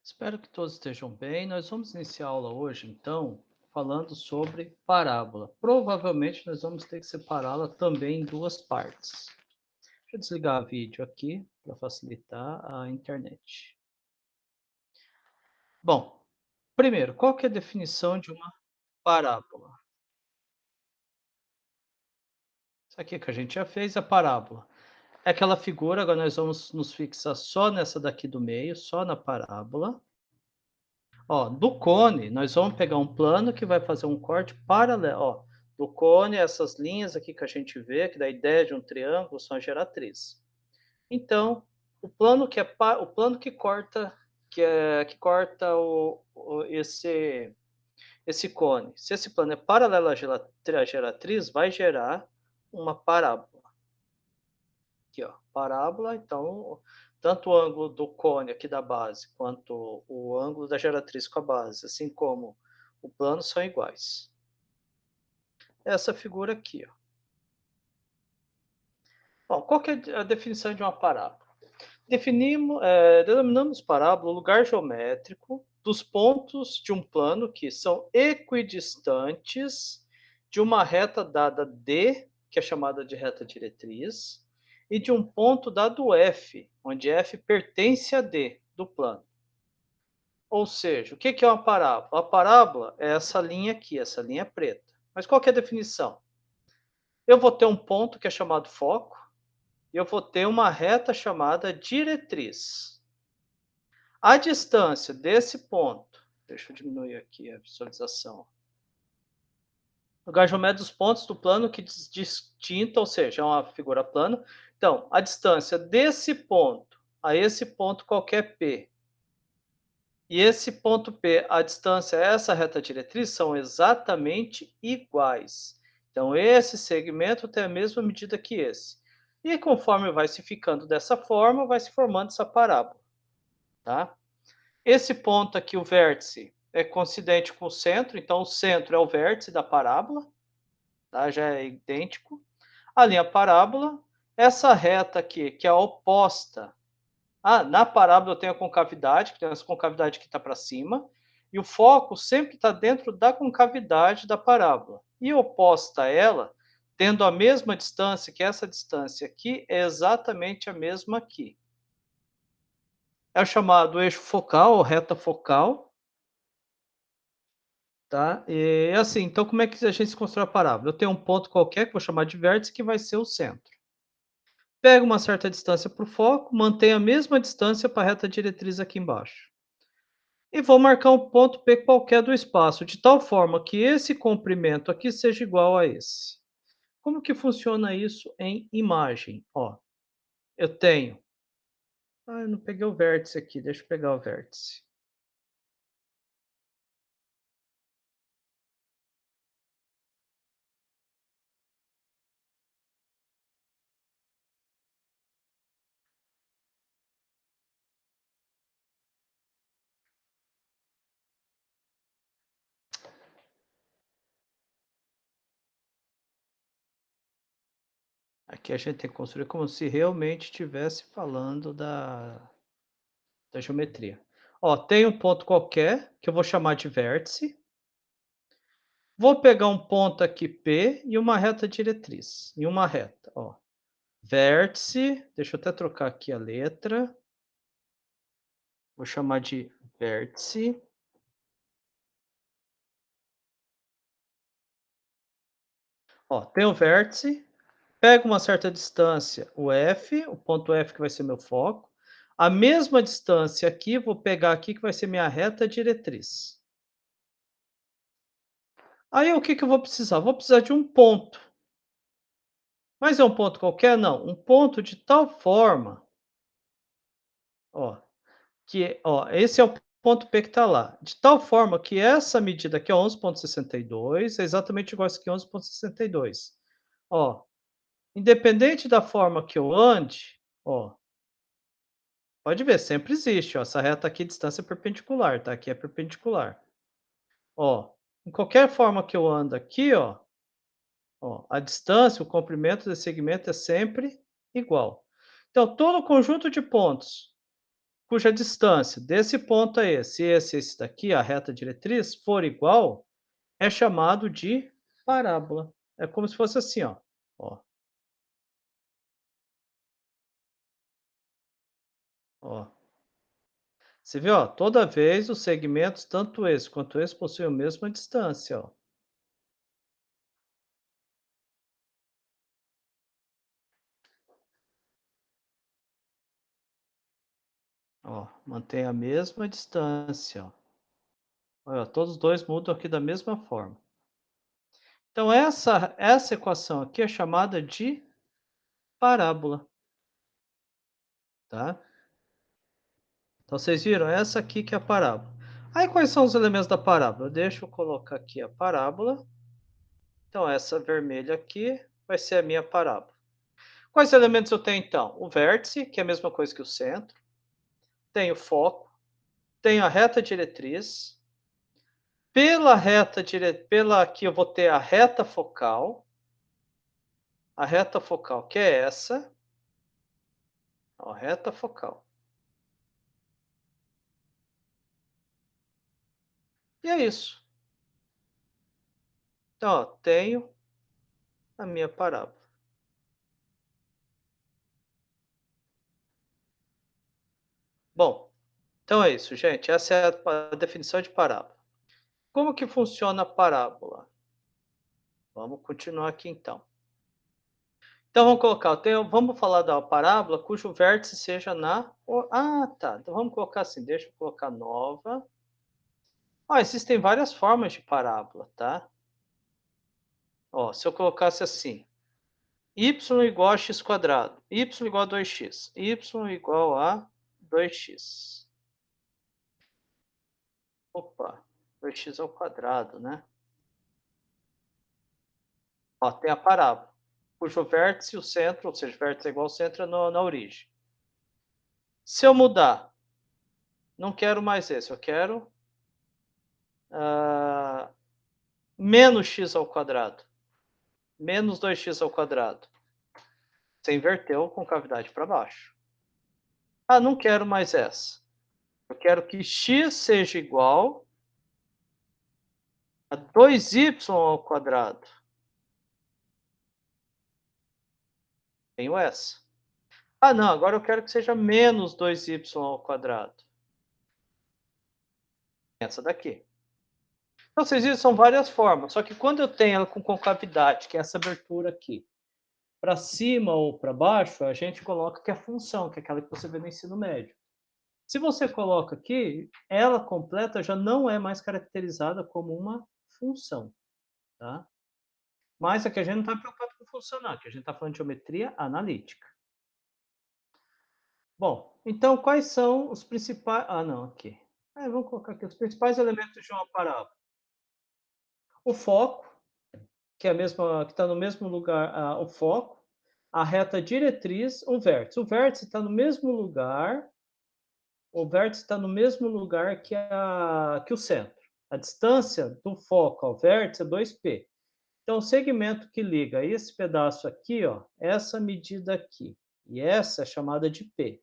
Espero que todos estejam bem. Nós vamos iniciar a aula hoje, então, falando sobre parábola. Provavelmente nós vamos ter que separá-la também em duas partes. Deixa eu desligar o vídeo aqui para facilitar a internet. Bom, primeiro, qual que é a definição de uma parábola? Isso aqui que a gente já fez, a parábola. É aquela figura, agora nós vamos nos fixar só nessa daqui do meio, só na parábola. Ó, do cone, nós vamos pegar um plano que vai fazer um corte paralelo, ó. Do cone, essas linhas aqui que a gente vê, que dá a ideia de um triângulo, são a geratriz. Então, o plano que corta, esse cone. Se esse plano é paralelo à geratriz, vai gerar uma parábola. Aqui, ó, parábola, então, tanto o ângulo do cone aqui da base, quanto o ângulo da geratriz com a base, assim como o plano, são iguais. Essa figura aqui, ó. Bom, qual que é a definição de uma parábola? Denominamos parábola o lugar geométrico dos pontos de um plano que são equidistantes de uma reta dada D, que é chamada de reta diretriz, e de um ponto dado F, onde F pertence a D do plano. Ou seja, o que é uma parábola? A parábola é essa linha aqui, essa linha preta. Mas qual que é a definição? Eu vou ter um ponto que é chamado foco, e eu vou ter uma reta chamada diretriz. A distância desse ponto, deixa eu diminuir aqui a visualização. O lugar geométrico dos pontos do plano que distinta, ou seja, é uma figura plana. Então, a distância desse ponto a esse ponto qualquer P, e esse ponto P, a distância a essa reta diretriz são exatamente iguais. Então, esse segmento tem a mesma medida que esse. E conforme vai se ficando dessa forma, vai se formando essa parábola, tá? Esse ponto aqui, o vértice, é coincidente com o centro, então o centro é o vértice da parábola, tá? Já é idêntico. A linha parábola, essa reta aqui, que é a oposta. Na parábola eu tenho a concavidade, que tem essa concavidade que está para cima, e o foco sempre está dentro da concavidade da parábola. E oposta a ela, tendo a mesma distância, que essa distância aqui é exatamente a mesma aqui. É o chamado eixo focal, ou reta focal, tá? E assim, então como é que a gente constrói a parábola? Eu tenho um ponto qualquer, que vou chamar de vértice, que vai ser o centro. Pego uma certa distância para o foco, mantenho a mesma distância para a reta diretriz aqui embaixo. E vou marcar um ponto P qualquer do espaço, de tal forma que esse comprimento aqui seja igual a esse. Como que funciona isso em imagem? Ó, eu tenho. Eu não peguei o vértice aqui, deixa eu pegar o vértice. Aqui a gente tem que construir como se realmente estivesse falando da geometria. Ó, tem um ponto qualquer, que eu vou chamar de vértice. Vou pegar um ponto aqui P e uma reta diretriz. E uma reta, ó. Vértice, deixa eu até trocar aqui a letra. Vou chamar de vértice. Ó, tem o vértice, pego uma certa distância, o F, o ponto F que vai ser meu foco. A mesma distância aqui, vou pegar aqui que vai ser minha reta diretriz. Aí o que que eu vou precisar? Vou precisar de um ponto. Mas é um ponto qualquer? Não, um ponto de tal forma, ó, esse é o ponto P que está lá, de tal forma que essa medida aqui, ó, 11,62, é exatamente igual a isso aqui, 11,62. Ó, independente da forma que eu ande, ó, pode ver, sempre existe, ó, essa reta aqui, distância perpendicular, tá? Aqui é perpendicular. Ó, em qualquer forma que eu ando aqui, ó, a distância, o comprimento desse segmento é sempre igual. Então, todo o conjunto de pontos cuja distância desse ponto a esse daqui, a reta diretriz, for igual, é chamado de parábola. É como se fosse assim, ó. Ó, ó. Você vê, ó, toda vez os segmentos, tanto esse quanto esse, possuem a mesma distância, ó. Ó, mantém a mesma distância, ó. Olha, todos os dois mudam aqui da mesma forma. Então essa equação aqui é chamada de parábola, tá? Então vocês viram? Essa aqui que é a parábola. Aí quais são os elementos da parábola? Deixa eu colocar aqui a parábola. Então essa vermelha aqui vai ser a minha parábola. Quais elementos eu tenho então? O vértice, que é a mesma coisa que o centro. Tenho o foco. Tenho a reta diretriz. Pela aqui eu vou ter a reta focal. A reta focal que é essa. Ó, reta focal. E é isso. Então, ó, tenho a minha parábola. Bom, então é isso, gente. Essa é a definição de parábola. Como que funciona a parábola? Vamos continuar aqui então. Então vamos colocar, vamos falar da parábola cujo vértice seja tá. Então vamos colocar assim, deixa eu colocar nova. Existem várias formas de parábola, tá? Ó, se eu colocasse assim, y igual a x quadrado, y igual a 2x, y igual a 2x. Opa, 2x ao quadrado, né? Ó, tem a parábola, cujo vértice e o centro, ou seja, vértice é igual ao centro na origem. Se eu mudar, não quero mais esse, eu quero ah, menos x ao quadrado, menos 2x ao quadrado. Você inverteu com cavidade para baixo. Não quero mais essa. Eu quero que x seja igual a 2y ao quadrado. Tenho essa. Não, agora eu quero que seja menos 2y ao quadrado. Essa daqui. Então, vocês viram, são várias formas. Só que quando eu tenho ela com concavidade, que é essa abertura aqui, para cima ou para baixo, a gente coloca que é a função, que é aquela que você vê no ensino médio. Se você coloca aqui, ela completa já não é mais caracterizada como uma função, tá? Mas aqui a gente não está preocupado com funcionar, que a gente está falando de geometria analítica. Bom, então quais são os principais... não, aqui. Vamos colocar aqui os principais elementos de uma parábola. O foco, que é a mesma, que está no mesmo lugar, o foco, a reta diretriz, o vértice. O vértice está no mesmo lugar, o vértice está no mesmo lugar que o centro. A distância do foco ao vértice é 2p. Então, o segmento que liga esse pedaço aqui, ó, essa medida aqui, e essa é chamada de P.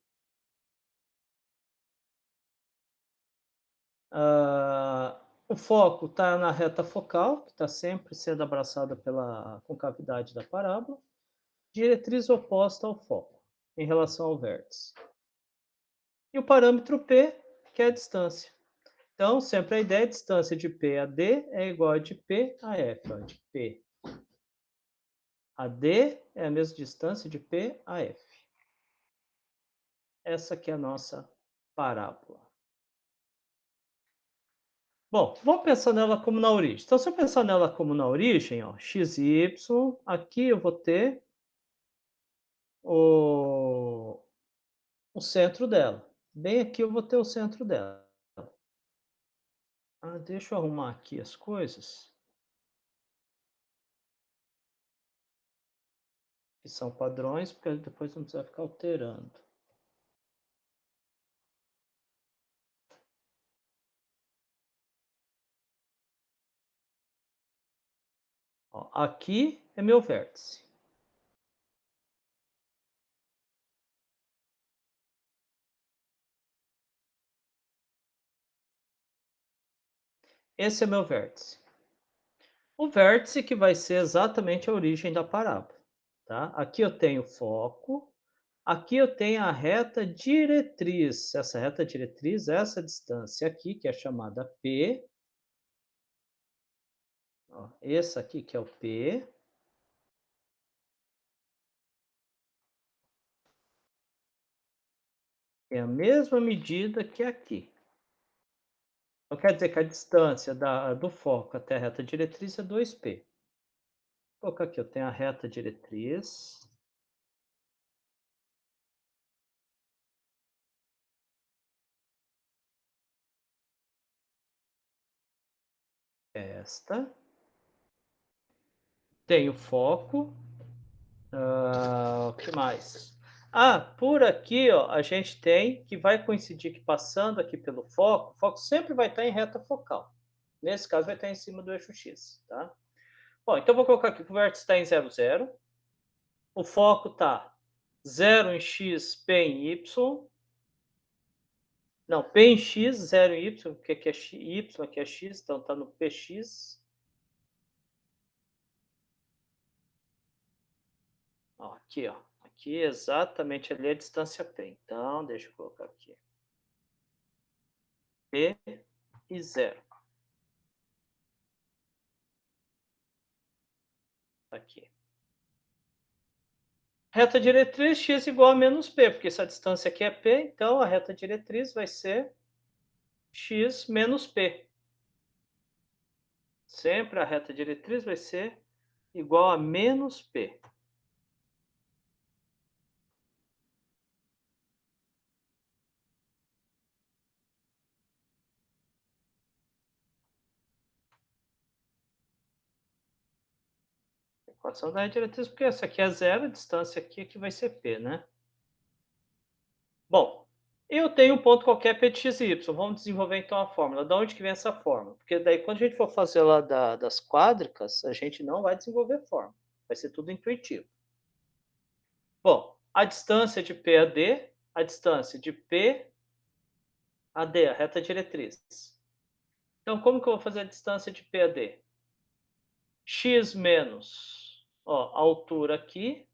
O foco está na reta focal, que está sempre sendo abraçada pela concavidade da parábola, diretriz oposta ao foco, em relação ao vértice. E o parâmetro P, que é a distância. Então, sempre a ideia é a distância de P a D é igual a de P a F. Ó, de P a D é a mesma distância de P a F. Essa aqui é a nossa parábola. Bom, vamos pensar nela como na origem. Então, se eu pensar nela como na origem, ó, x e y, aqui eu vou ter o, o centro dela. Bem aqui eu vou ter o centro dela. Deixa eu arrumar aqui as coisas, que são padrões, porque depois não precisa ficar alterando. Ó, aqui é meu vértice. Esse é meu vértice. O vértice que vai ser exatamente a origem da parábola, tá? Aqui eu tenho foco, aqui eu tenho a reta diretriz. Essa reta diretriz é essa distância aqui, que é chamada P. Ó, esse aqui que é o P. É a mesma medida que aqui. Então quer dizer que a distância do foco até a reta diretriz é 2P. Vou colocar aqui, eu tenho a reta diretriz. Esta. Tenho foco. O que mais? Ah, por aqui, ó, a gente tem que vai coincidir que passando aqui pelo foco, o foco sempre vai estar em reta focal. Nesse caso, vai estar em cima do eixo X, tá? Bom, então vou colocar aqui que o vértice está em 0, 0. O foco está 0 em X, P em Y. Não, P em X, 0 em Y, porque aqui é Y, aqui é X, então está no PX. Ó, aqui, ó. Aqui exatamente ali é a distância P. Então, deixa eu colocar aqui. P e 0. Aqui. Reta diretriz x igual a menos p, porque essa distância aqui é p, então a reta diretriz vai ser x menos p. Sempre a reta diretriz vai ser igual a menos p. Equação da reta diretriz, porque essa aqui é zero, a distância aqui vai ser p, né? Bom, eu tenho um ponto qualquer p de x e y. Vamos desenvolver então a fórmula. Da onde que vem essa fórmula? Porque daí quando a gente for fazer lá das quádricas, a gente não vai desenvolver fórmula. Vai ser tudo intuitivo. Bom, a distância de P a D, a distância de P a D, a reta diretriz. Então, como que eu vou fazer a distância de P a D? X menos, ó, a altura aqui.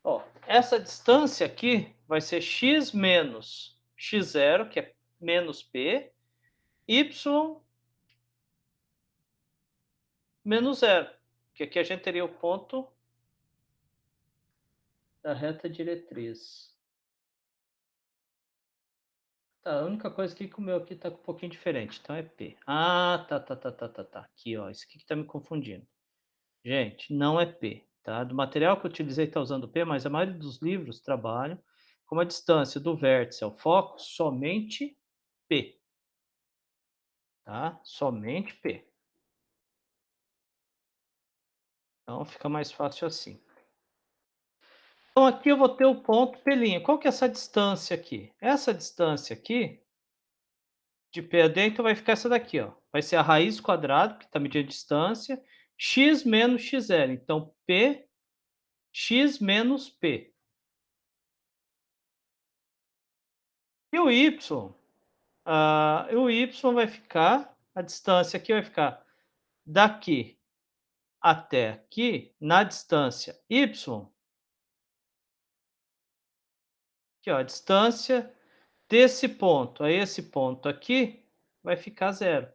Ó, essa distância aqui vai ser x menos x0, que é menos P, y menos zero, que aqui a gente teria o ponto da reta diretriz. Tá, a única coisa aqui que o meu aqui tá um pouquinho diferente, então é P. Ah, tá. Aqui, ó, isso aqui que tá me confundindo. Gente, não é P, tá? Do material que eu utilizei está usando P, mas a maioria dos livros trabalham com a distância do vértice ao foco somente P, tá? Somente P. Então fica mais fácil assim. Então aqui eu vou ter o ponto P'. Qual que é essa distância aqui? Essa distância aqui de P a D, então vai ficar essa daqui, ó. Vai ser a raiz quadrada, que está medindo a distância, x menos x0. Então P, x menos P. E o y? O y vai ficar, a distância aqui vai ficar daqui até aqui, na distância y, aqui ó, a distância desse ponto a esse ponto aqui vai ficar zero.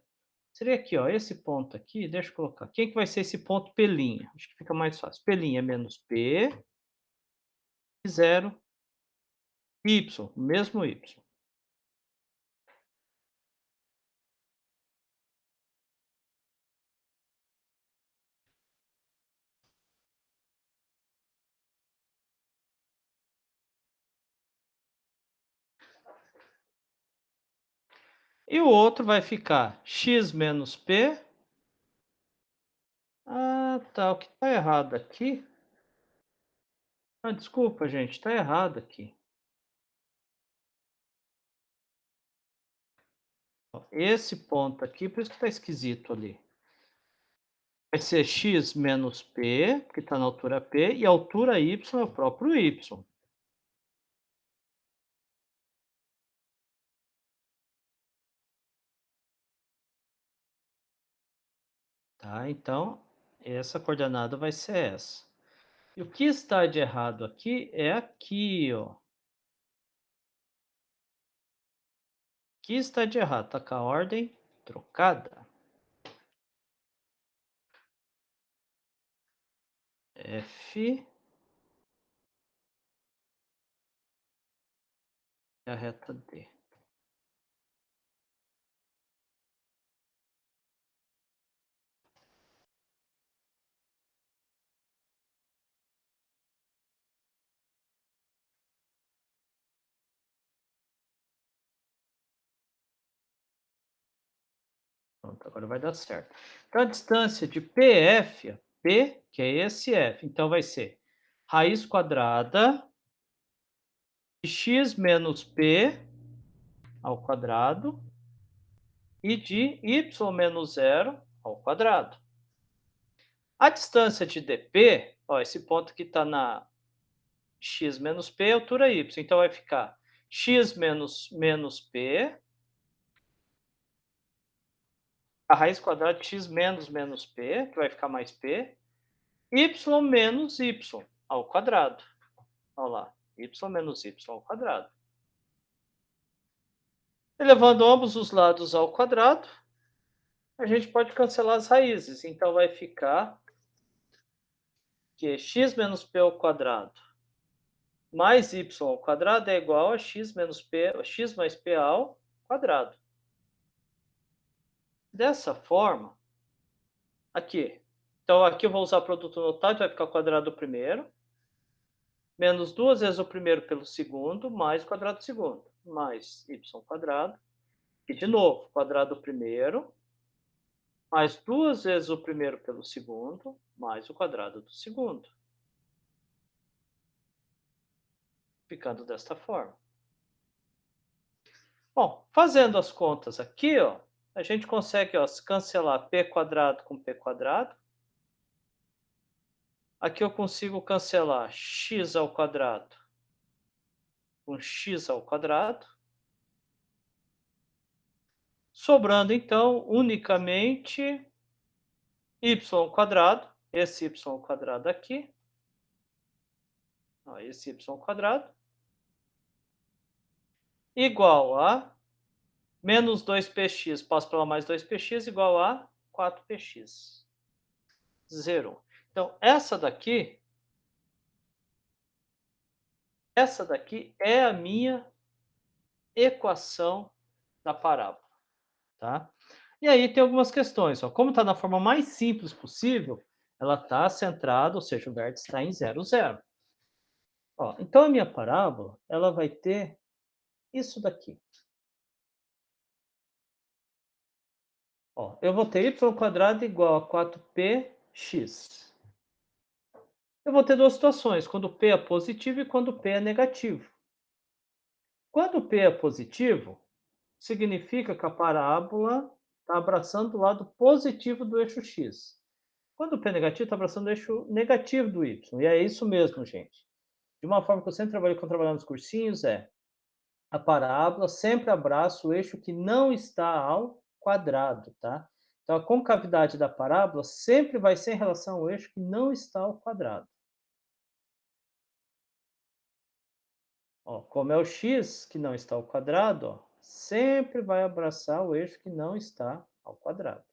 Seria aqui, ó, esse ponto aqui, deixa eu colocar. Quem que vai ser esse ponto P'? Acho que fica mais fácil. P' é menos P, e zero, y, mesmo y. E o outro vai ficar x menos P. Ah, tá. O que está errado aqui? Ah, desculpa, gente, está errado aqui. Esse ponto aqui, por isso que está esquisito ali. Vai ser x menos p, que está na altura p, e a altura y é o próprio y. Tá? Então, essa coordenada vai ser essa. E o que está de errado aqui é aqui, ó. O que está de errado? Está com a ordem trocada. F é a reta D. Pronto, agora vai dar certo. Então, a distância de PF, P, que é esse F, então vai ser raiz quadrada de x menos P ao quadrado e de y menos zero ao quadrado. A distância de DP, ó, esse ponto que está na x menos P é a altura y, então vai ficar x menos P, a raiz quadrada de x menos P, que vai ficar mais P, y menos y ao quadrado. Olha lá, y menos y ao quadrado. Elevando ambos os lados ao quadrado, a gente pode cancelar as raízes. Então vai ficar que x menos p ao quadrado mais y ao quadrado é igual a x menos p, x mais p ao quadrado. Dessa forma, aqui. Então aqui eu vou usar produto notável, vai ficar o quadrado do primeiro, menos duas vezes o primeiro pelo segundo, mais o quadrado do segundo, mais y quadrado, e de novo, quadrado do primeiro, mais duas vezes o primeiro pelo segundo, mais o quadrado do segundo. Ficando desta forma. Bom, fazendo as contas aqui, ó, a gente consegue, ó, cancelar p quadrado com p quadrado. Aqui eu consigo cancelar x ao quadrado com x ao quadrado. Sobrando, então, unicamente y quadrado, esse y quadrado aqui, ó, esse y quadrado, igual a menos 2px, passo pela mais 2px, igual a 4px. Zero. Então, essa daqui é a minha equação da parábola, tá? E aí tem algumas questões, ó. Como está na forma mais simples possível, ela está centrada, ou seja, o vértice está em 0, 0. Ó, então a minha parábola, ela vai ter isso daqui. Ó, eu vou ter y² igual a 4px. Eu vou ter duas situações, quando p é positivo e quando p é negativo. Quando p é positivo, significa que a parábola está abraçando o lado positivo do eixo x. Quando o p é negativo, está abraçando o eixo negativo do y. E é isso mesmo, gente. De uma forma que eu sempre trabalhei quando trabalhando nos cursinhos, a parábola sempre abraça o eixo que não está ao quadrado, tá? Então, a concavidade da parábola sempre vai ser em relação ao eixo que não está ao quadrado. Ó, como é o x que não está ao quadrado, ó, sempre vai abraçar o eixo que não está ao quadrado.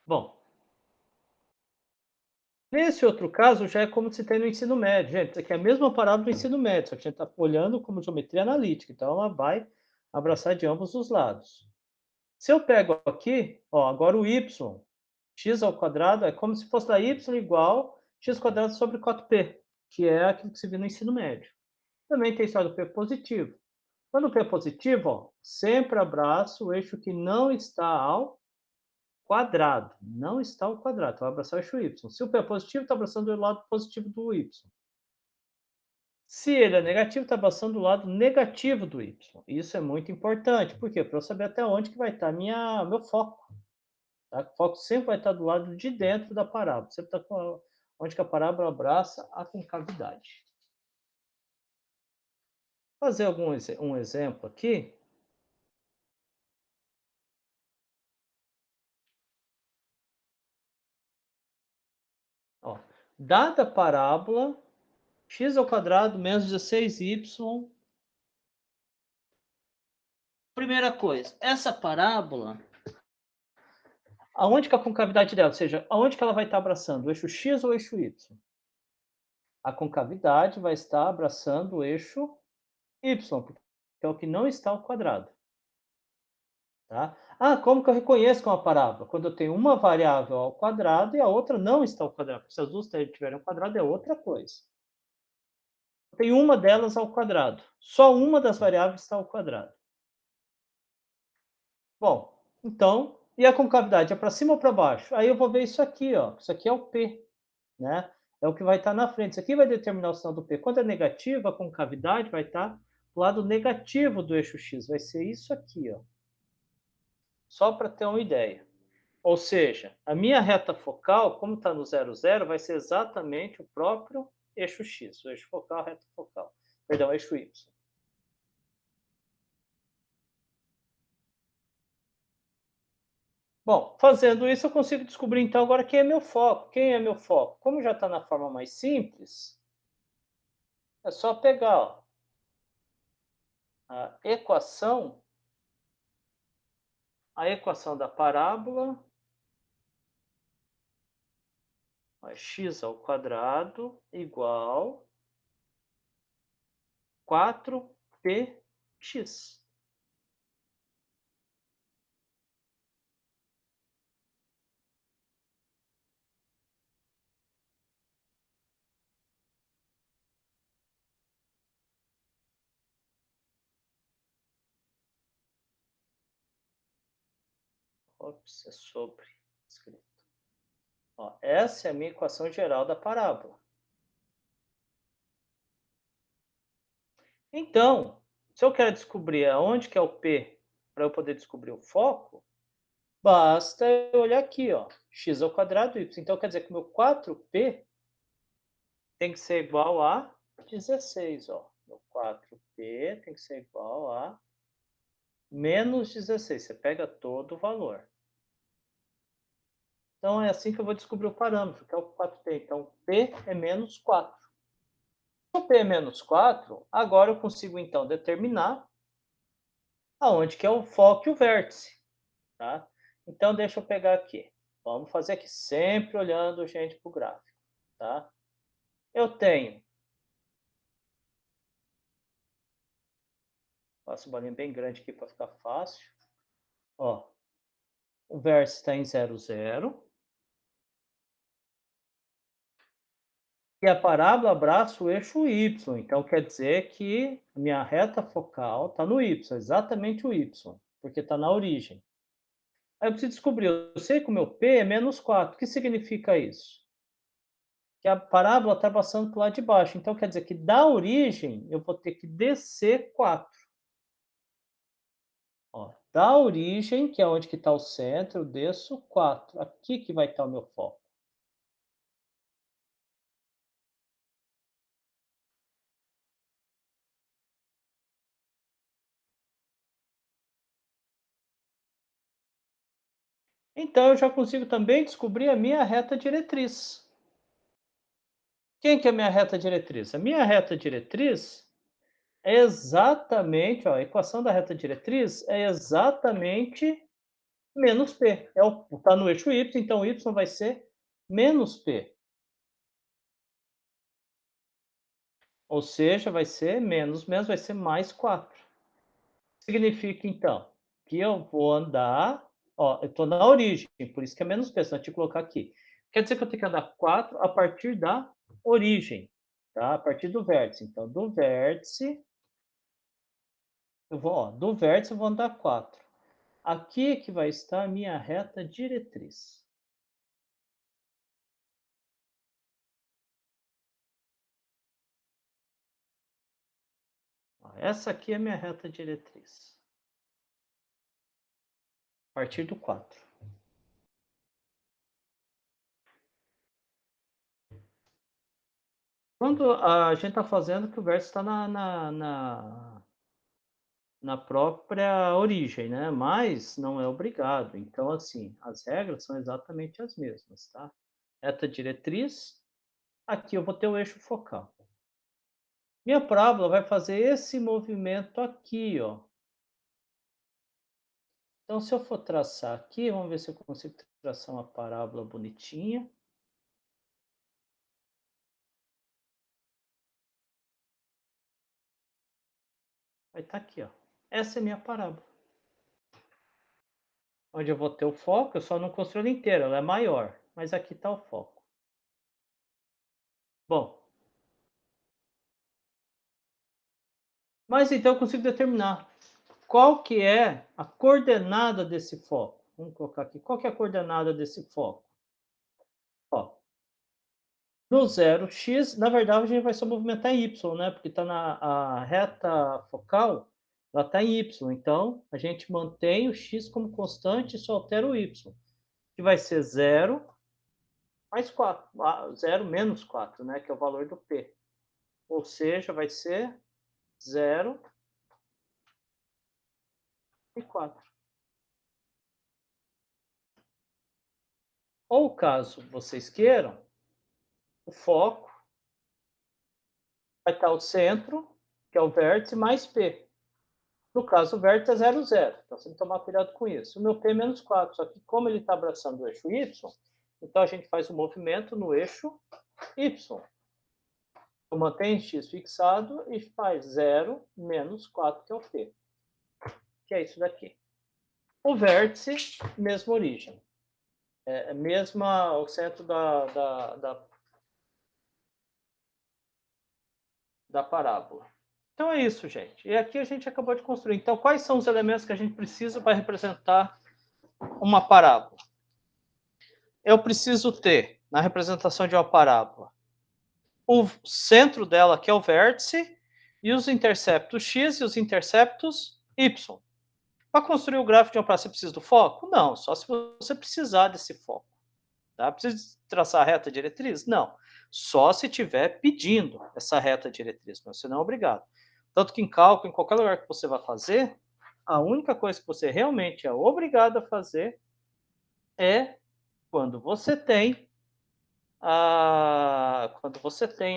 Bom, nesse outro caso já é como se tem no ensino médio. Gente, isso aqui é a mesma parábola do ensino médio, só que a gente está olhando como geometria analítica, então ela vai abraçar de ambos os lados. Se eu pego aqui, ó, agora o y, x ao quadrado, é como se fosse da y igual x quadrado sobre 4p, que é aquilo que se vê no ensino médio. Também tem a história do p positivo. Quando o p é positivo, ó, sempre abraço o eixo que não está ao quadrado. Não está ao quadrado, então vai abraçar o eixo y. Se o p é positivo, está abraçando o lado positivo do y. Se ele é negativo, está passando do lado negativo do y. Isso é muito importante. Por quê? Para eu saber até onde que vai estar meu foco. Tá? O foco sempre vai estar do lado de dentro da parábola. Sempre está onde que a parábola abraça a concavidade. Fazer um exemplo aqui. Ó, dada a parábola x ao quadrado menos 16y. Primeira coisa, essa parábola, aonde que a concavidade dela, ou seja, aonde que ela vai estar abraçando, o eixo x ou o eixo y? A concavidade vai estar abraçando o eixo y, porque é o que não está ao quadrado. Tá? Ah, como que eu reconheço com a parábola? Quando eu tenho uma variável ao quadrado e a outra não está ao quadrado. Se as duas estiverem ao quadrado, é outra coisa. Tem uma delas ao quadrado. Só uma das variáveis está ao quadrado. Bom, então, e a concavidade é para cima ou para baixo? Aí eu vou ver isso aqui, ó. Isso aqui é o P, né? É o que vai estar na frente. Isso aqui vai determinar o sinal do P. Quando é negativo, a concavidade vai estar do lado negativo do eixo X. Vai ser isso aqui, ó. Só para ter uma ideia. Ou seja, a minha reta focal, como está no 0, 0, vai ser exatamente o próprio eixo X. O eixo focal, reta focal. Perdão, eixo Y. Bom, fazendo isso, eu consigo descobrir então agora quem é meu foco. Quem é meu foco? Como já está na forma mais simples, é só pegar ó, a equação da parábola, ó, x ao quadrado igual 4px. Ops, é sobre escrito. Ó, essa é a minha equação geral da parábola. Então, se eu quero descobrir aonde que é o P para eu poder descobrir o foco, basta eu olhar aqui, ó, x ao quadrado y. Então, quer dizer que o meu 4p tem que ser igual a 16, ó. Meu 4p tem que ser igual a menos 16. Você pega todo o valor. Então, é assim que eu vou descobrir o parâmetro, que é o 4p. Então, p é menos 4. Se o p é menos 4, agora eu consigo, então, determinar aonde que é o foco e o vértice. Tá? Então, deixa eu pegar aqui. Vamos fazer aqui, sempre olhando, gente, para o gráfico. Tá? Eu tenho, faço uma bolinha bem grande aqui para ficar fácil. Ó, o vértice está em 0, 0. E a parábola abraça o eixo y. Então, quer dizer que a minha reta focal está no y, exatamente o y, porque está na origem. Aí eu preciso descobrir, eu sei que o meu P é menos 4. O que significa isso? Que a parábola está passando para o lado de baixo. Então, quer dizer que da origem, eu vou ter que descer 4. Ó, da origem, que é onde que está o centro, eu desço 4. Aqui que vai estar o meu foco. Então, eu já consigo também descobrir a minha reta diretriz. Quem que é a minha reta diretriz? A minha reta diretriz é exatamente, ó, a equação da reta diretriz é exatamente menos P. Está no eixo Y, então o Y vai ser menos P. Ou seja, vai ser menos, menos vai ser mais 4. Significa, então, que eu vou andar, ó, eu estou na origem, por isso que é menos P, se eu te colocar aqui. Quer dizer que eu tenho que andar 4 a partir da origem, tá? A partir do vértice. Então, do vértice, eu vou, ó, do vértice eu vou andar 4. Aqui que vai estar a minha reta diretriz. essa aqui é a minha reta diretriz. A partir do 4. Quando a gente está fazendo que o vértice está na própria origem, né? Mas não é obrigado. Então, assim, as regras são exatamente as mesmas, tá? Reta diretriz, aqui eu vou ter o eixo focal. Minha parábola vai fazer esse movimento aqui, ó. Então, se eu for traçar aqui, vamos ver se eu consigo traçar uma parábola bonitinha. Vai estar aqui, ó. Essa é minha parábola. Onde eu vou ter o foco, eu só não construí ela inteira, ela é maior. Mas aqui está o foco. Bom, mas então eu consigo determinar qual que é a coordenada desse foco. Vamos colocar aqui. Qual que é a coordenada desse foco? Ó, no 0x, na verdade, a gente vai só movimentar em y, né? Porque está na a reta focal, ela está em y. Então, a gente mantém o x como constante e só altera o y, que vai ser 0 mais 4. 0 menos 4, né? Que é o valor do p. Ou seja, vai ser 0 e 4. Ou caso vocês queiram, o foco vai estar o centro, que é o vértice, mais P. No caso, o vértice é 0, 0. Então, você tem que tomar cuidado com isso. O meu P é menos 4, só que como ele está abraçando o eixo Y, então a gente faz o movimento no eixo Y. Eu mantenho X fixado e faz 0 menos 4, que é o P. Que é isso daqui. O vértice, mesma origem. É mesma, o centro da parábola. Então é isso, gente. E aqui a gente acabou de construir. Então, quais são os elementos que a gente precisa para representar uma parábola? Eu preciso ter, na representação de uma parábola, o centro dela, que é o vértice, e os interceptos x e os interceptos y. Para construir o gráfico de uma parábola, você precisa do foco? Não, só se você precisar desse foco. Tá? Precisa traçar a reta diretriz? Não. Só se estiver pedindo essa reta diretriz, mas você não é obrigado. Tanto que em cálculo, em qualquer lugar que você vai fazer, a única coisa que você realmente é obrigado a fazer é quando você tem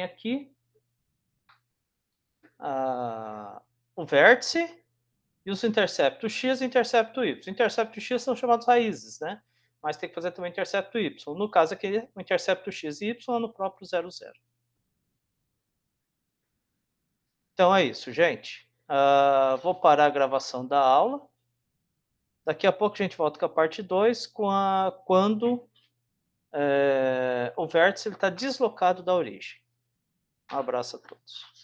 aqui o vértice e os interceptos x e intercepto y. Os interceptos x são chamados raízes, né? Mas tem que fazer também o intercepto y. No caso aqui, o intercepto x e y é no próprio 0, 0. Então é isso, gente. Vou parar a gravação da aula. Daqui a pouco a gente volta com a parte 2, quando o vértice está deslocado da origem. Um abraço a todos.